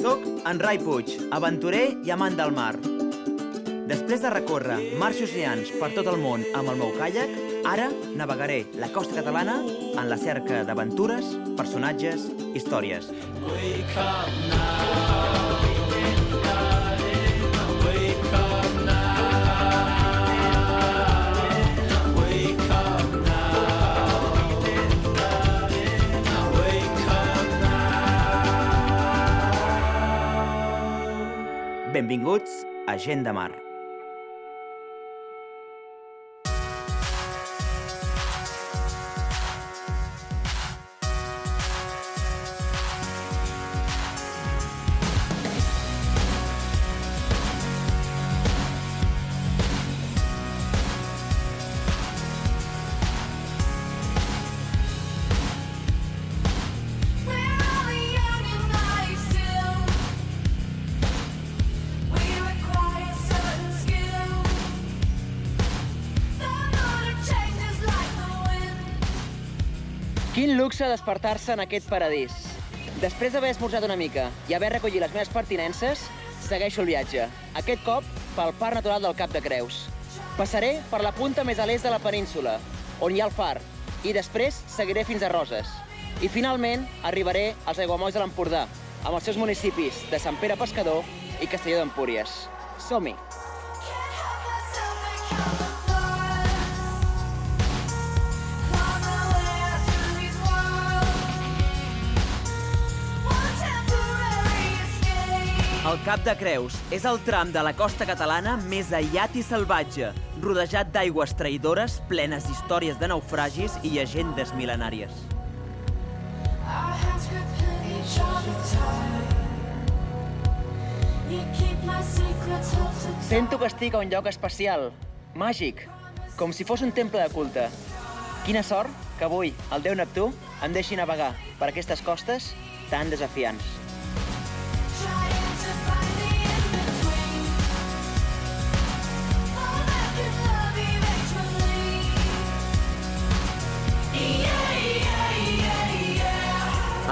Soc en Rai Puig, aventurer i amant del mar. Després de recórrer mars i oceans per tot el món amb el meu caiac, ara navegaré la costa catalana en la cerca d'aventures, personatges, històries. Wake up now. Wake up now. Wake up now. Wake up now. Benvinguts a Gent de Mar. Quin luxe despertar-se en aquest paradís. Després d'haver esmorzat una mica i haver recollit les meves pertinences, segueixo el viatge. Aquest cop pel Parc Natural del Cap de Creus. Passaré per la punta més a l'est de la península, on hi ha el far, i després seguiré fins a Roses. I finalment arribaré als aiguamolls de l'Empordà, amb els seus municipis de Sant Pere Pescador i Castelló d'Empúries. Som-hi! El Cap de Creus és el tram de la costa catalana més aïllat i salvatge, rodejat d'aigües traïdores plenes d'històries de naufragis i llegendes mil·lenàries. Sento que estic a un lloc especial, màgic, com si fos un temple de culte. Quina sort que avui el déu Neptú em deixi navegar per aquestes costes tan desafiants.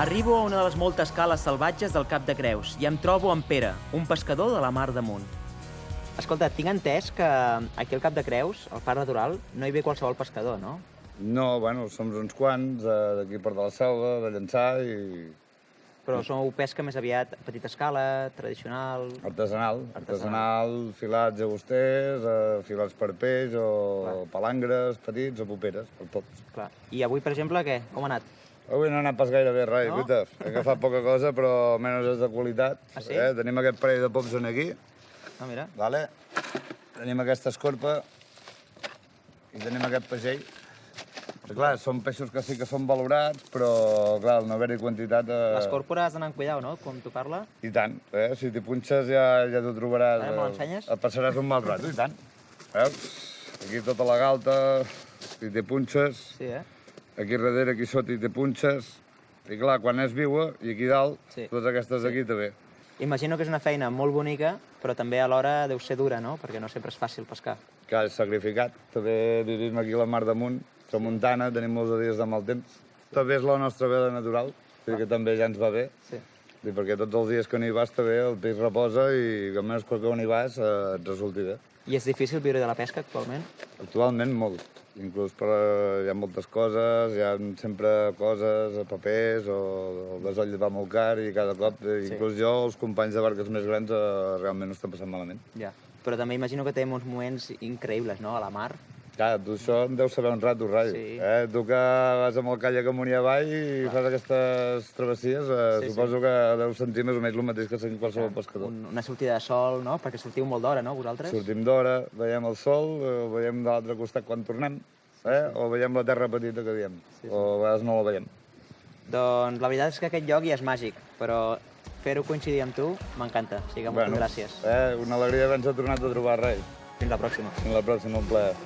Arribo a una de les moltes cales salvatges del Cap de Creus i em trobo amb Pere, un pescador de la mar damunt. Escolta, tinc entès que aquí al Cap de Creus, al Parc Natural, no hi ve qualsevol pescador, no? No, bueno, som uns quants d'aquí per de la Selva, de Llançà i... Però sou pesca més aviat a petita escala, tradicional... Artesanal, filats agosters, filats per peix, o palangres petits o poperes, per tots. Clar. I avui, per exemple, què? Com ha anat? Avui no ha anat pas gaire bé, Rai, no? Guita. He agafat poca cosa, però menys és de qualitat. Ah, sí? Tenim aquest parell de pops aquí. Ah, mira. Vale. Tenim aquesta escorpa i tenim aquest pagell. Però, clar, són peixos que sí que són valorats, però, clar, al no haver-hi quantitat... L'escòrpora has d'anar amb cuidado, no?, com tocar-la. I tant. Si t'hi punxes ja t'ho trobaràs. Ara me l'ensenyes? Et passaràs un mal rato, i tant. Veus? Aquí tota la galta, si t'hi punxes... Sí, Aquí darrere, aquí sota, hi té punxes. I clar, quan és viua, i aquí dalt, sí. Totes aquestes aquí també. Imagino que és una feina molt bonica, però també alhora deu ser dura, no?, perquè no sempre és fàcil pescar. Clar, és sacrificat. També vivim aquí a la mar damunt, tramuntana, tenim molts dies de mal temps. També és la nostra vela natural, que també ja ens va bé. Sí. Perquè tots els dies que no hi vas també el peix reposa i almenys quan no hi vas et resulti bé. I és difícil viure de la pesca actualment? Actualment molt. Inclús hi ha moltes coses, hi ha sempre coses, papers, o el gasoll va molt car i cada cop, inclús jo, els companys de barques més grans, realment ho estan passant malament. Ja, però també imagino que té uns moments increïbles, no?, a la mar. Clar, tu això en deus saber un rato, Rai. Sí. Tu que vas amb el caiac amunt i avall i fas aquestes travessies, suposo que deus sentir més o menys el mateix que sent qualsevol pescador. Una sortida de sol, no?, perquè sortiu molt d'hora, no?, vosaltres? Sortim d'hora, veiem el sol, o veiem de l'altre costat quan tornem, o veiem la terra petita que diem, o a vegades no la veiem. Doncs la veritat és que aquest lloc ja és màgic, però fer-ho coincidir amb tu m'encanta, o sigui que moltes gràcies. Una alegria d'haver-nos tornat a trobar, Rai. Fins la pròxima. Fins la pròxima, un plaer.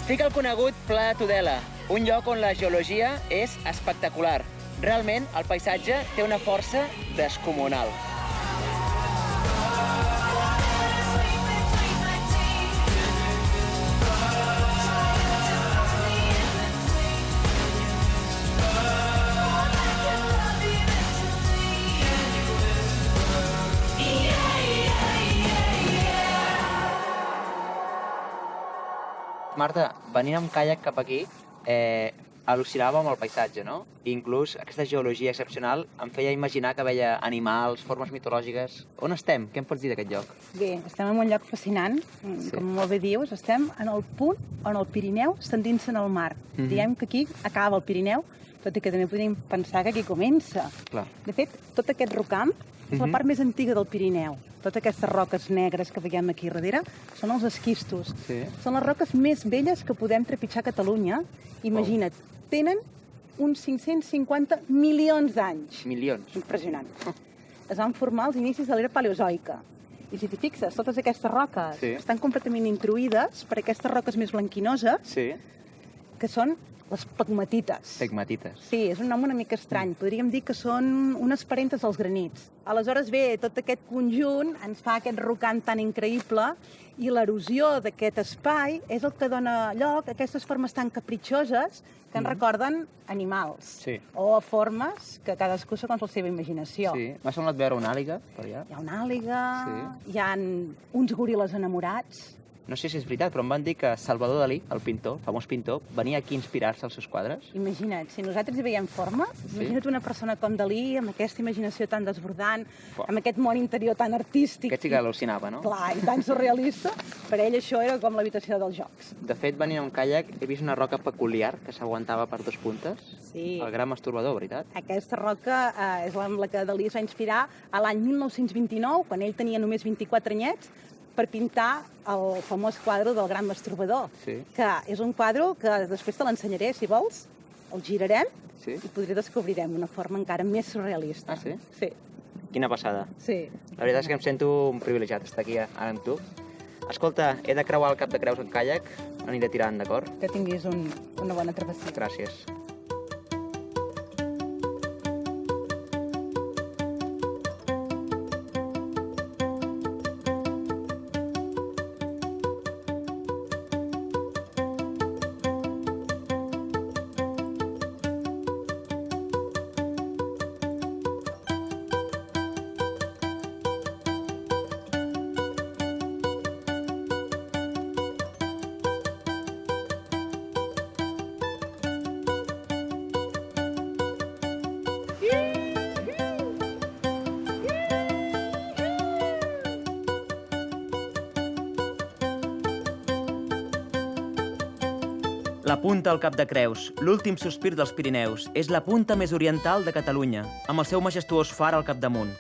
Estic al conegut Pla de Tudela, un lloc on la geologia és espectacular. Realment, el paisatge té una força descomunal. Marta, venint amb caiac cap aquí, al·lucinava amb el paisatge, no? I inclús aquesta geologia excepcional em feia imaginar que veia animals, formes mitològiques. On estem? Què em pots dir d'aquest lloc? Bé, estem en un lloc fascinant, com molt bé dius, estem en el punt on el Pirineu s'endinsa en el mar. Diem que aquí acaba el Pirineu, tot i que també podríem pensar que aquí comença. Clar. De fet, tot aquest rocam és la part més antiga del Pirineu. Totes aquestes roques negres que veiem aquí darrere són els esquistos. Sí. Són les roques més velles que podem trepitjar a Catalunya. Imagina't, tenen uns 550 milions d'anys. Milions. Impressionant. Es van formar als inicis de l'era paleozoica. I si t'hi fixes, totes aquestes roques estan completament intruïdes per aquestes roques més blanquinoses, que són les pegmatites. Pegmatites. Sí, és un nom una mica estrany. Podríem dir que són unes parentes dels granits. Aleshores, bé, tot aquest conjunt ens fa aquest rocam tan increïble i l'erosió d'aquest espai és el que dona lloc a aquestes formes tan capritxoses que ens recorden animals. Sí. O formes que cadascú segons la seva imaginació. Sí. M'ha semblat veure una àliga per allà. Hi ha una àliga, hi ha uns goril·les enamorats. No sé si és veritat, però em van dir que Salvador Dalí, el pintor, el famós pintor, venia aquí a inspirar-se als seus quadres. Imagina't, si nosaltres hi veiem formes, imagina't una persona com Dalí, amb aquesta imaginació tan desbordant, amb aquest món interior tan artístic. Aquest sí que al·lucinava, no? Clar, i tan surrealista. Per ell això era com l'habitació dels jocs. De fet, venint amb caiac, he vist una roca peculiar que s'aguantava per dos puntes. Sí. El gran masturbador, veritat? Aquesta roca és amb la que Dalí es va inspirar a l'any 1929, quan ell tenia només 24 anyets, per pintar el famós quadre del gran masturbador, que és un quadre que després te l'ensenyaré, si vols. El girarem i potser descobrirem una forma encara més surrealista. Ah, sí? Sí. Quina passada. Sí. La veritat és que em sento un privilegiat estar aquí ara amb tu. Escolta, he de creuar el Cap de Creus en caiac, aniré tirant, d'acord? Que tinguis una bona travessia. Gràcies. La punta al Cap de Creus, l'últim sospir dels Pirineus, és la punta més oriental de Catalunya, amb el seu majestuós far al capdamunt.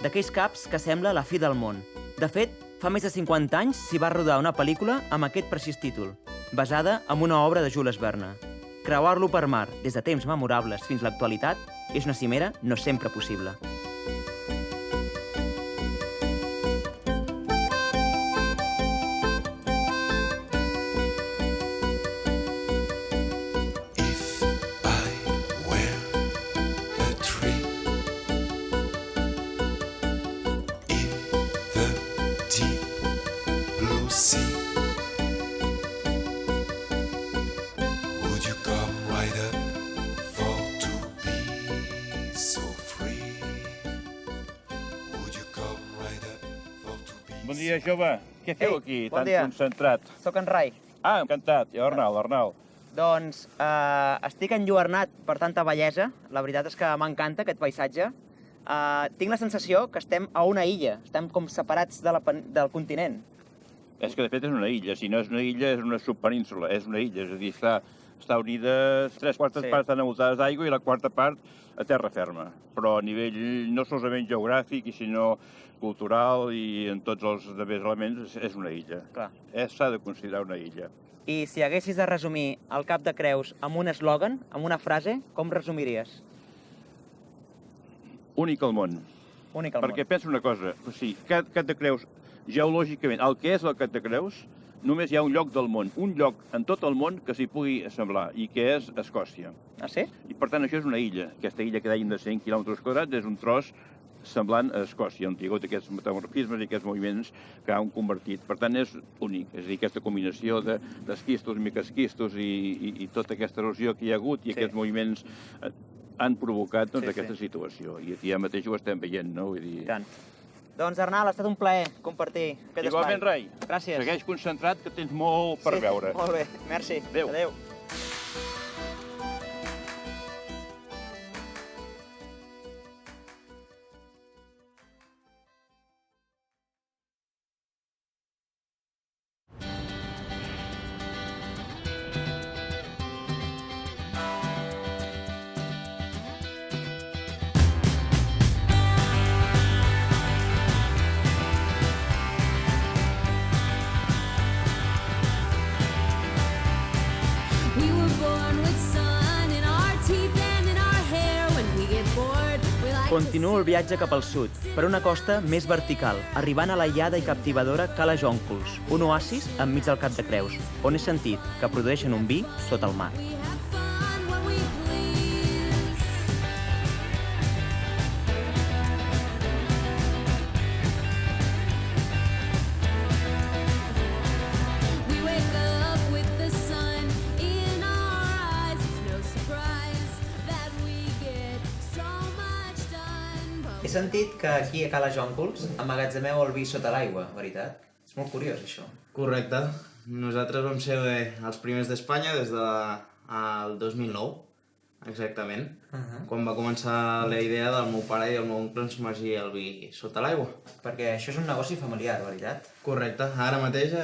D'aquells caps que sembla la fi del món. De fet, fa més de 50 anys s'hi va rodar una pel·lícula amb aquest precís títol, basada en una obra de Jules Verne. Creuar-lo per mar, des de temps memorables fins a l'actualitat, és una cimera no sempre possible. Bon dia, jove. Què feu aquí, bon tan dia. concentrat? Soc en Rai. Ah, encantat. I Arnal. Doncs estic enlluernat per tanta bellesa. La veritat és que m'encanta aquest paisatge. Tinc la sensació que estem a una illa. Estem com separats del continent. És que, de fet, és una illa. Si no és una illa, és una subpenínsula. És una illa, és a dir, està unida 3/4 parts estan envoltades d'aigua i la quarta part a terra ferma. Però a nivell no solament geogràfic, sinó cultural i en tots els altres elements, és una illa. Clar. S'ha de considerar una illa. I si haguessis de resumir el Cap de Creus amb un eslògan, amb una frase, com resumiries? Únic al món. Únic al Perquè pensa una cosa, o sigui, Cap de Creus, geològicament, el que és el Cap de Creus, només hi ha un lloc del món, un lloc en tot el món que s'hi pugui assemblar, i que és Escòcia. Ah, sí? I per tant això és una illa. Aquesta illa que dèiem de 100 km² és un tros semblant a Escòcia, on hi ha hagut aquests metamorfismes i aquests moviments que han convertit. Per tant, és únic. És a dir, aquesta combinació d'esquistos, microesquistos i tota aquesta erosió que hi ha hagut i aquests moviments han provocat aquesta situació. I aquí ja mateix ho estem veient, no? Vull dir... Tant. Doncs, Arnal, ha estat un plaer compartir aquest espai. Igualment, Rai. Gràcies. Segueix concentrat, que tens molt per veure. Molt bé, merci. Adéu. Adéu. We were born with sun in our teeth and in our hair. When we get bored, we like Continuo el viatge cap al sud, per una costa més vertical, arribant a l'aïllada i captivadora Cala Jonquils, un oasis enmig del Cap de Creus, on he sentit que produeixen un vi sota el mar. we have fun when we please. We wake up with the sun in our eyes. It's no surprise that we get so much done. But He sentit que aquí a Cala Jonquils emmagatzemeu el vi sota l'aigua, veritat? És molt curiós, això. Correcte. Nosaltres vam ser els primers d'Espanya des del 2009, exactament, quan va començar la idea del meu pare i el meu oncle en submergir el vi sota l'aigua. Perquè això és un negoci familiar, veritat? Correcte. Ara mateix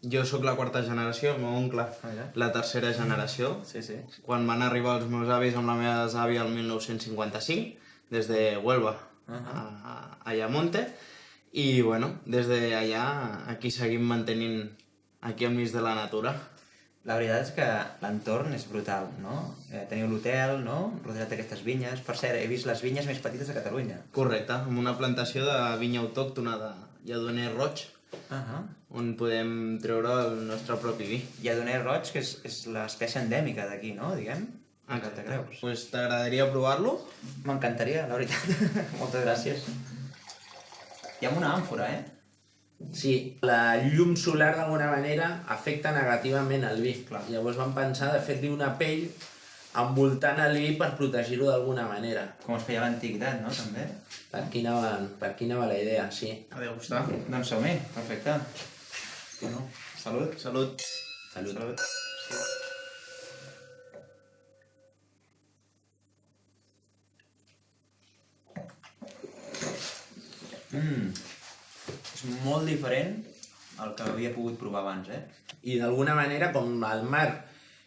jo sóc la quarta generació, el meu oncle Mira. la tercera generació. Sí, sí. Quan van arribar els meus avis amb la meva àvia el 1955, des de Huelva a Ayamonte, i bueno, des d'allà aquí seguim mantenint aquí enmig de la natura. La veritat és que l'entorn és brutal, no? Teniu l'hotel, no? Rodeat d'aquestes vinyes. Per cert, he vist les vinyes més petites de Catalunya. Correcte, amb una plantació de vinya autòctona de Lledoner Roig, on podem treure el nostre propi vi. Lledoner roig, que és l'espècie endèmica d'aquí, no? Diguem? Cap de Creus. Pues t'agradaria provar-lo? M'encantaria, la veritat. Moltes gràcies. Hi ha una àmfora, eh? Sí, la llum solar d'alguna manera afecta negativament el vi. Llavors vam pensar de fer-li una pell envoltant el vi per protegir-ho d'alguna manera. Com es feia a l'antiguitat, no? També. Per aquí anava la idea, sí. A degustar. Doncs som-hi, perfecte. Bueno, salut. Salut. Salut. És molt diferent al que havia pogut provar abans, eh? I d'alguna manera, com el mar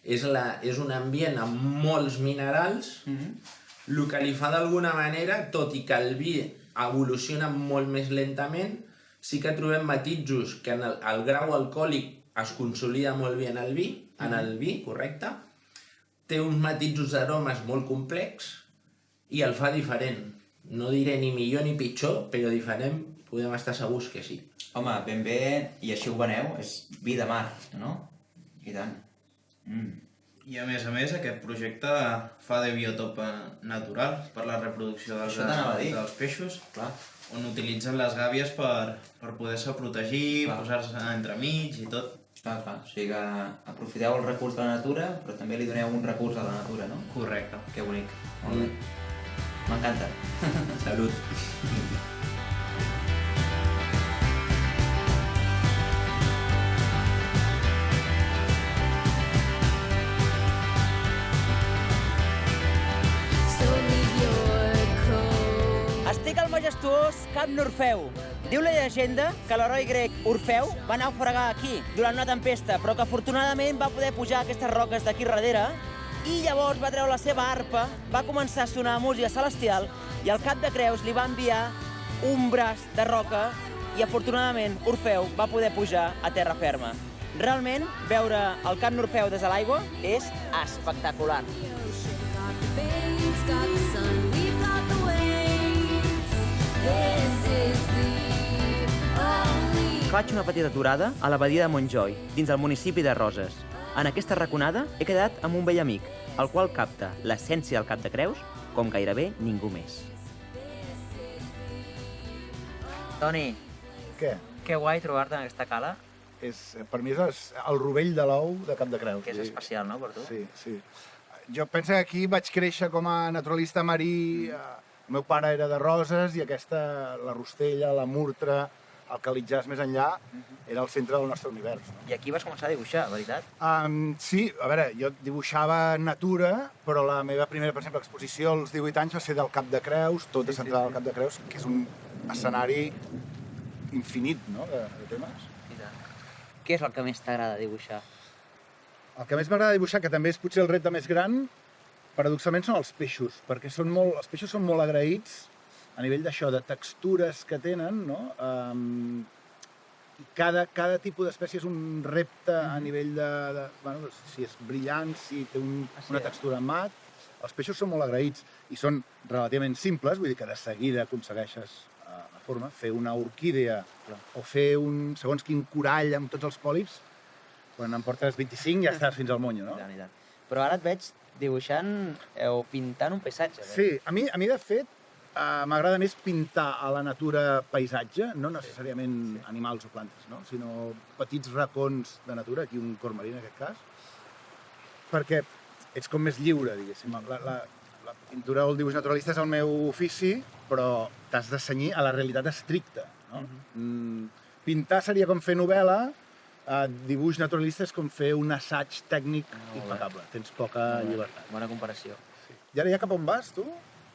és un ambient amb molts minerals, el que li fa d'alguna manera, tot i que el vi evoluciona molt més lentament, sí que trobem matisos que en el grau alcohòlic es consolida molt bé en el vi, correcte, té uns matisos d'aromes molt complex i el fa diferent. No diré ni millor ni pitjor, però diferent podem estar segurs que sí. Home, ben bé, i així ho veneu, és vi de mar, no? I tant. I a més, aquest projecte fa de biotop natural per la reproducció Això t'anava a dir. dels peixos, Clar. on utilitzen les gàbies per poder-se protegir, Clar. posar-se entremig i tot. Clar. O sigui que aprofiteu el recurs de la natura, però també li doneu un recurs a la natura, no? Correcte. Que bonic. Molt bé. M'encanta. Salut. so leave your coat. Estic al majestuós Camp Norfeu. Diu la llegenda que l'heroi grec Orfeu va naufragar aquí durant una tempesta, però que afortunadament va poder pujar aquestes roques d'aquí darrere i llavors va treure la seva arpa, va començar a sonar música celestial i el Cap de Creus li va enviar un braç de roca i afortunadament Orfeu va poder pujar a terra ferma. Realment, veure el Camp Norfeu des de l'aigua és espectacular. Got the babes, got the sun, we've got the waves. This is the only Faig una petita aturada a la badia de Montjoi, dins del municipi de Roses. En aquesta raconada he quedat amb un vell amic, el qual capta l'essència del Cap de Creus com gairebé ningú més. Toni, Què? que guai trobar-te en aquesta cala, Per mi és el rovell de l'ou de Cap de Creus. que és especial, no, per tu? Sí, sí. Jo penso que aquí vaig créixer com a naturalista marí. El meu pare era de Roses i aquesta, la Rostella, la Murtra, el Calitjàs més enllà, era el centre del nostre univers. No? I aquí vas començar a dibuixar, veritat? Sí, a veure, jo dibuixava natura, però la meva primera, per exemple, exposició als 18 anys va ser del Cap de Creus, tota centrada al Cap de Creus, que és un escenari infinit, no?, de temes. I tant. Què és el que més t'agrada dibuixar? El que més m'agrada dibuixar, que també és potser el repte més gran, paradoxalment són els peixos, perquè els peixos són molt agraïts a nivell d'això, de textures que tenen, no? Cada tipus d'espècie és un repte a nivell bueno, si és brillant, si té una textura mat. Els peixos són molt agraïts i són relativament simples, vull dir que de seguida aconsegueixes la forma, fer una orquídea o fer segons quin corall amb tots els pòlips, quan en portes 25 ja estàs fins al monyo, no? I tant. Però ara et veig dibuixant o pintant un paisatge. Sí, a mi de fet m'agrada més pintar a la natura paisatge, no necessàriament animals o plantes, no? Sinó petits racons de natura, aquí un cor marí en aquest cas, perquè ets com més lliure, diguéssim. La pintura o el dibuix naturalista és el meu ofici, però t'has de cenyir a la realitat estricta, no? Pintar seria com fer novel·la, dibuix naturalista és com fer un assaig tècnic impecable, tens poca llibertat. Bona comparació. I ara ja cap on vas, tu?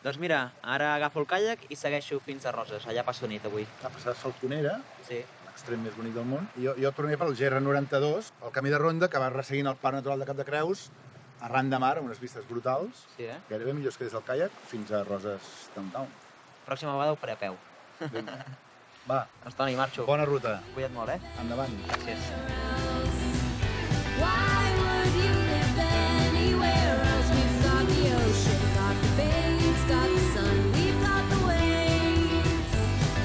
Doncs mira, ara agafo el caiac i segueixo fins a Roses. Allà passo nit avui. A passar a Falconera, Sí. l'extrem més bonic del món. Jo tornaré pel GR92, el camí de ronda que va resseguint el Parc Natural de Cap de Creus, arran de mar, amb unes vistes brutals, Sí, gairebé millors que des del caiac, fins a Roses Downtown. Pròxima vegada ho faré a peu. Va, Doncs Toni, marxo. bona ruta. Cuida't molt, Endavant. Gràcies. Why would you live anywhere else? We've got the ocean, got the bays, got the sun, we've got the waves.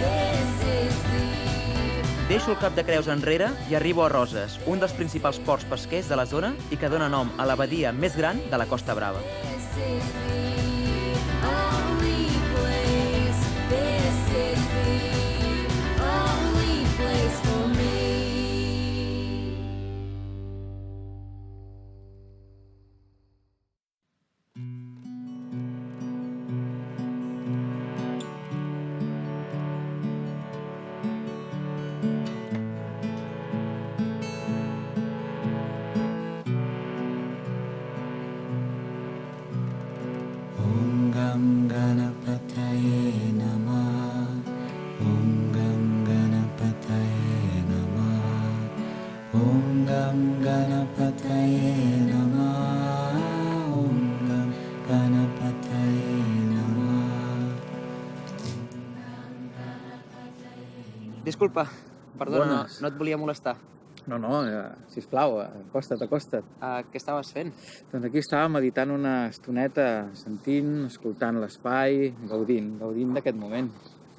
This is the... Deixo el Cap de Creus enrere i arribo a Roses, un dels principals ports pesquers de la zona i que dona nom a la badia més gran de la Costa Brava. This is the only place. This is the only place for me. Om Gam Ganapataye Namah. Om Gam Ganapataye Namah. Om Gam Ganapataye Namah. Om Gam Ganapataye Namah. Disculpa, perdona, Bones. no et volia molestar. No, sisplau, acosta't. Què estaves fent? Doncs aquí estava meditant una estoneta, sentint, escoltant l'espai, gaudint d'aquest moment.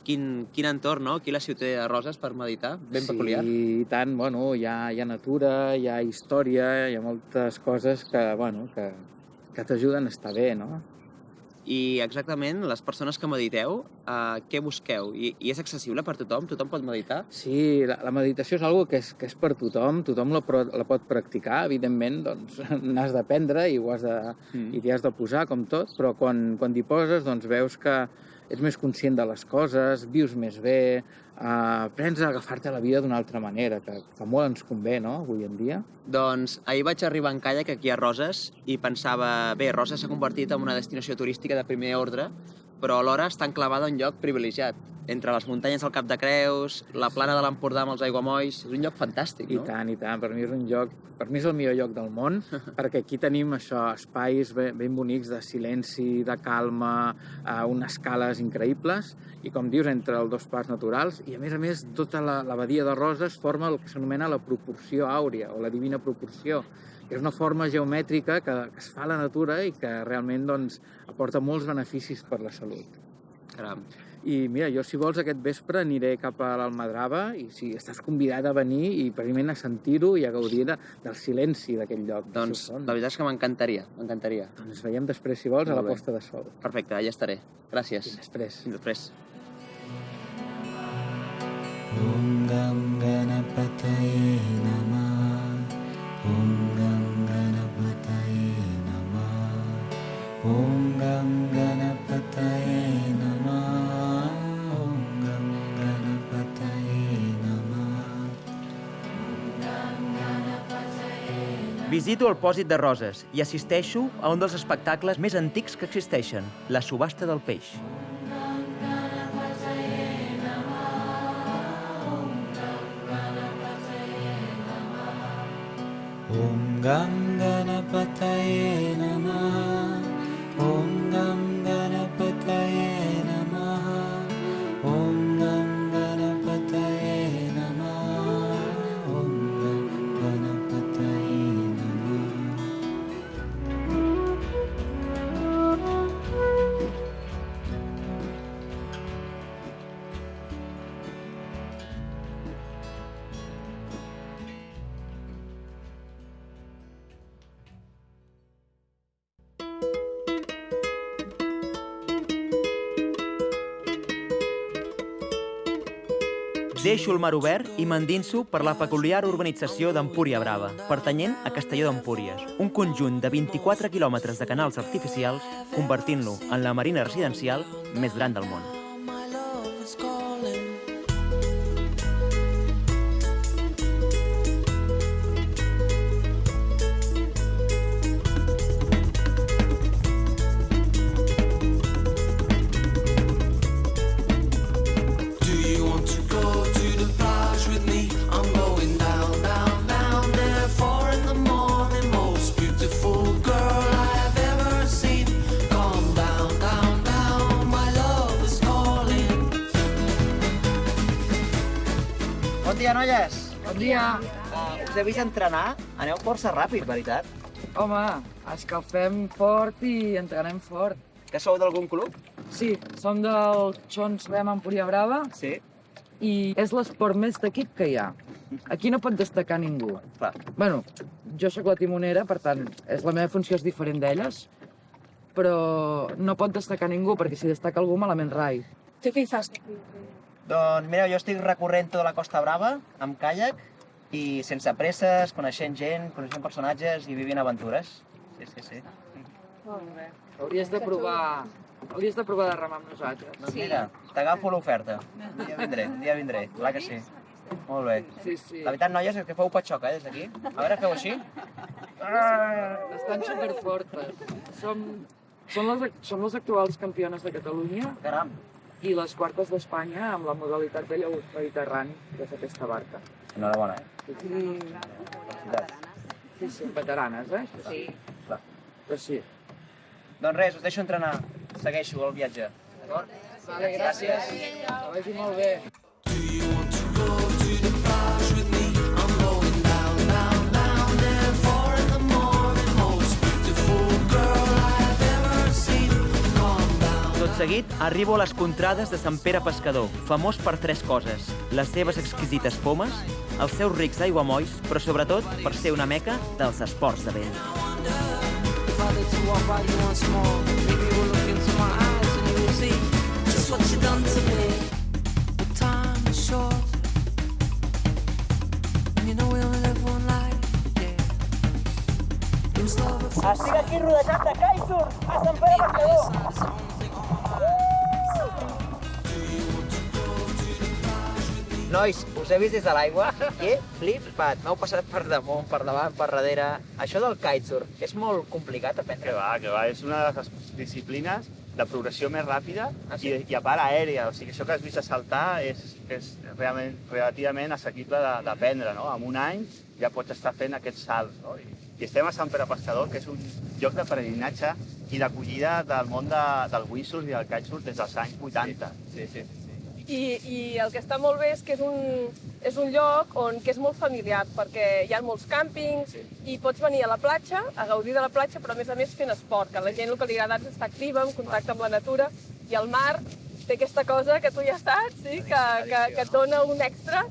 Quin entorn, no? Aquí la ciutat de Roses per meditar, ben peculiar. Sí, i tant, bueno, hi ha natura, hi ha història, hi ha moltes coses que t'ajuden a estar bé, no? I exactament, les persones que mediteu, què busqueu? I és accessible per tothom? Tothom pot meditar? Sí, la meditació és una que és per tothom la pot practicar, evidentment, doncs n'has d'aprendre i t'hi has de posar, com tot, però quan t'hi poses, doncs veus que ets més conscient de les coses, vius més bé, aprens a agafar-te la vida d'una altra manera, que molt ens convé, no?, avui en dia. Doncs ahir vaig arribar en caiac aquí a Roses i pensava, bé, Roses s'ha convertit en una destinació turística de primer ordre, però alhora està enclavada en un lloc privilegiat, entre les muntanyes del Cap de Creus, la plana de l'Empordà amb els aiguamolls, és un lloc fantàstic, no? I tant, per mi és el millor lloc del món, perquè aquí tenim això, espais ben bonics de silenci, de calma, unes cales increïbles, i com dius, entre els dos parcs naturals, i a més, tota la badia de Roses forma el que s'anomena la proporció àurea, o la divina proporció. És una forma geomètrica que es fa a la natura i que realment doncs, aporta molts beneficis per la salut. Caram. I mira, jo si vols aquest vespre aniré cap a l'Almadrava i si estàs convidat a venir i precisament a sentir-ho i a gaudir del silenci d'aquell lloc. Doncs la veritat és que m'encantaria, m'encantaria. Doncs ens veiem després, si vols, a la posta de sol. Perfecte, allà estaré. Gràcies. Després. Fins després. Om Gam Ganapataye Namah. Om Gam Ganapataye Namah. Om Gam Ganapataye Namah. Om Gam Ganapataye Namah. Visito el pòsit de Roses i assisteixo a un dels espectacles més antics que existeixen, la subhasta del peix. Om Gam Ganapataye Namah. Om Gam Ganapataye Namah. Om Gam Ganapataye Namah. Om Gam Ganapataye Namah. Deixo el mar obert i m'endinso per la peculiar urbanització d'Empúria Brava, pertanyent a Castelló d'Empúries, un conjunt de 24 quilòmetres de canals artificials, convertint-lo en la marina residencial més gran del món. Do you want to go to the plage with me? I'm going down, down, down there. 4 in the morning, most beautiful girl I have ever seen. Come down, down, down, my love is calling. Bon dia, noies! Bon dia. Us he vist entrenar. Aneu força ràpid, veritat. Home, escalfem fort i entrenem fort. Que sou d'algun club? Sí, som del Xons Rem Empúria Brava. Sí. I és l'esport més d'equip que hi ha. Aquí no pot destacar ningú. Clar. Bueno, jo sóc la timonera, per tant, la meva funció és diferent d'elles, però no pot destacar ningú, perquè si destaca algú, malament rai. Tu què hi fas? Doncs mireu, jo estic recorrent tota la Costa Brava amb caiac i sense presses, coneixent gent, coneixent personatges i vivint aventures. Sí. Molt bé. Hauries de provar de remar amb nosaltres. Doncs mira, t'agafo l'oferta. Un dia vindré, clar que sí. Molt bé. Sí. La veritat, noies, és que feu patxoca, des d'aquí. A veure, feu així. Estan superfortes. Som les actuals campiones de Catalunya. Caram. I les quartes d'Espanya amb la modalitat de llaüt mediterrani, que és aquesta barca. Enhorabona, Sí, veteranes, Sí. Clar. Però sí. Doncs res, us deixo entrenar. Segueixo el viatge. D'acord? Vale, gràcies. Que vagi molt bé. Do you want to go to the plage with me? I'm going down, down, down there. 4 in the morning, most beautiful girl I have ever seen. Come down. Tot seguit, arribo a les contrades de Sant Pere Pescador, famós per 3 coses: les seves exquisites pomes, els seus rics aiguamolls, però sobretot per ser una meca dels esports de vent. If I let you walk by you once more, maybe you will look into my eyes and you will see just what you done to me. The time is short, and you know we only live one life, yeah. It was love at first Estic aquí rodejat de kitesurf a Sant Pere Pescador. Nois, us he vist des de l'aigua i he flipat. M'heu passat per damunt, per davant, per darrere. Això del kitesurf és molt complicat aprendre. Que va, és una de les disciplines de progressió més ràpida i a part aèria. O sigui, això que has vist a saltar és realment, relativament assequible d'aprendre, no? En un any ja pots estar fent aquests salts, no? I estem a Sant Pere Pescador, que és un lloc de peregrinatge i d'acollida del món del windsurf i del kitesurf des dels anys 80. Sí. I el que està molt bé és que és un lloc que és molt familiar, perquè hi ha molts càmpings i pots venir a la platja, a gaudir de la platja, però a més fent esport, que la gent el que li agrada és estar activa, en contacte amb la natura, i el mar té aquesta cosa que tu ja saps, sí? que et dona un extra.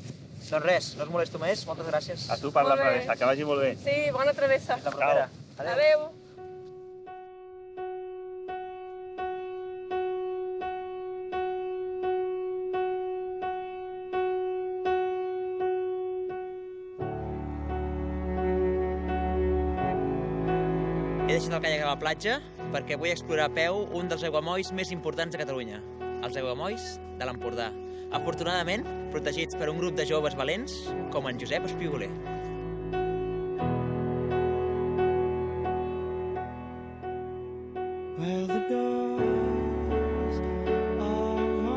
Doncs res, no us molesto més, moltes gràcies. A tu per la travessa, que vagi molt bé. Sí, bona travessa. Fins la propera. Adéu. He deixat el caiac a la platja perquè vull explorar a peu un dels aiguamolls més importants de Catalunya, els aiguamolls de l'Empordà. Afortunadament, protegits per un grup de joves valents com en Josep Espigoler.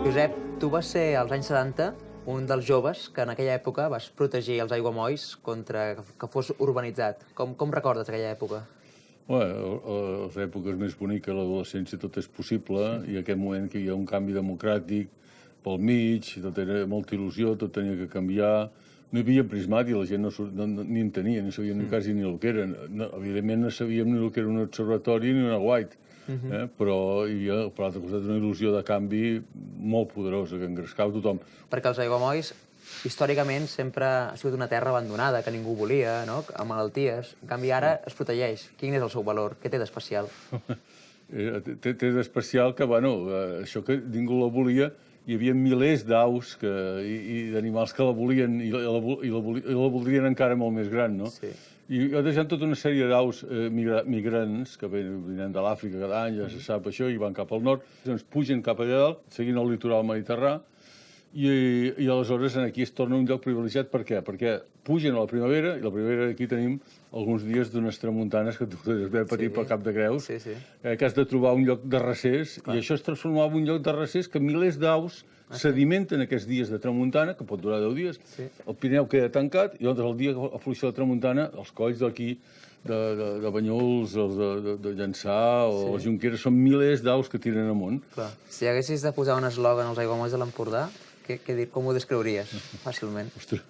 Josep, tu vas ser als anys 70 un dels joves que en aquella època vas protegir els aiguamolls contra que fos urbanitzat. Com recordes aquella època? Bueno, a les èpoques més boniques, a l'adolescència, tot és possible, i aquell moment que hi ha un canvi democràtic pel mig, tot era molta il·lusió, tot tenia que canviar. No hi havia prismàtic, la gent ni en tenia, no sabia ni quasi ni el que era. Evidentment no sabíem ni el que era un observatori ni una guait, però hi havia, per l'altre costat, una il·lusió de canvi molt poderosa, que engrescava tothom. Perquè els aiguamolls històricament sempre ha sigut una terra abandonada, que ningú volia, no? Amb malalties. En canvi, ara es protegeix. Quin és el seu valor? Què té d'especial? Té d'especial que, bueno, això que ningú la volia, hi havia milers d'aus i d'animals que la volien i la voldrien encara molt més gran, no? Sí. I deixant tota una sèrie d'aus migrants que venen de l'Àfrica cada any, ja se sap això, i van cap al nord, doncs pugen cap allà dalt, seguint el litoral mediterrà, i aleshores aquí es torna un lloc privilegiat. Per què? Perquè pugen a la primavera, i la primavera aquí tenim alguns dies d'unes tramuntanes que tu has d'haver patit pel Cap de Creus, que has de trobar un lloc de recés, i això es transformava en un lloc de recés que milers d'aus sedimenten aquests dies de tramuntana, que pot durar 10 dies, el Pirineu queda tancat, i llavors el dia que afluixa la tramuntana, els colls d'aquí, de Banyuls, de Llançà o les Jonqueres, són milers d'aus que tiren amunt. Si haguessis de posar un eslògan als aiguamolls de l'Empordà, com ho descriuries fàcilment? Ostres.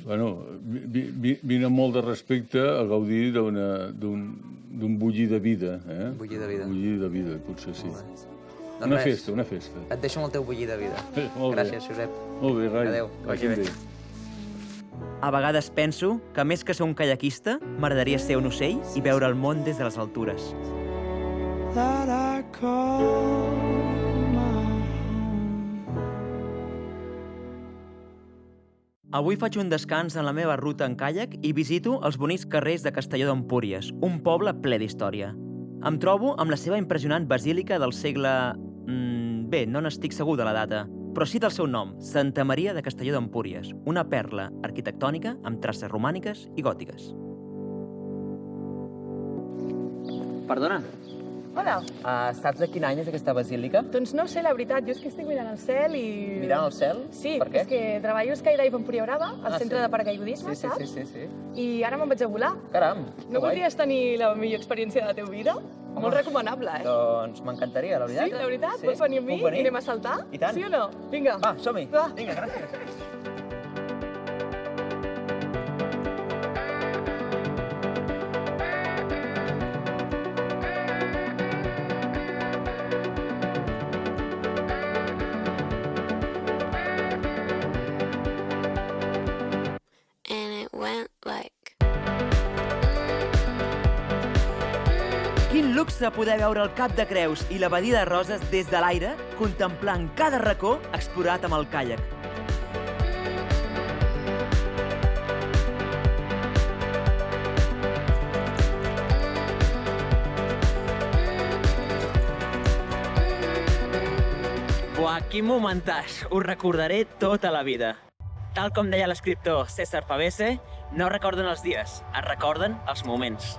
Bueno, vine amb molt de respecte a gaudir d'un bullir de vida. Bullir de vida. Bullir de vida, potser sí. Una festa, una festa. Et deixo amb el teu bullir de vida. Gràcies, Josep. Molt bé, Rai. Adéu, que vagi bé. A vegades penso que més que ser un caiaquista, m'agradaria ser un ocell i veure el món des de les altures. Avui faig un descans en la meva ruta en caiac i visito els bonics carrers de Castelló d'Empúries, un poble ple d'història. Em trobo amb la seva impressionant basílica del segle... Bé, no n'estic segur de la data, però sí del seu nom, Santa Maria de Castelló d'Empúries, una perla arquitectònica amb traces romàniques i gòtiques. Perdona. Hola. Saps de quin any és aquesta basílica? Doncs no sé, la veritat, jo és que estic mirant el cel i... Mirant el cel? Sí, per què? És que treballo a Skydive Empúria Brava, al centre de paracaigudisme, saps? Sí. I ara me'n vaig a volar. Caram, No voldries tenir la millor experiència de la teva vida? Molt recomanable, Doncs m'encantaria, la veritat. Sí, la veritat? Vols venir amb mi i anem a saltar? I tant. Sí o no? Vinga. Va, som-hi. Va. Vinga, gràcies. Quin luxe poder veure el Cap de Creus i la Badia de Roses des de l'aire, contemplant cada racó explorat amb el caiac. Buah, quin momentàs! Ho recordaré tota la vida. Tal com deia l'escriptor César Pavese, no recorden els dies, es recorden els moments.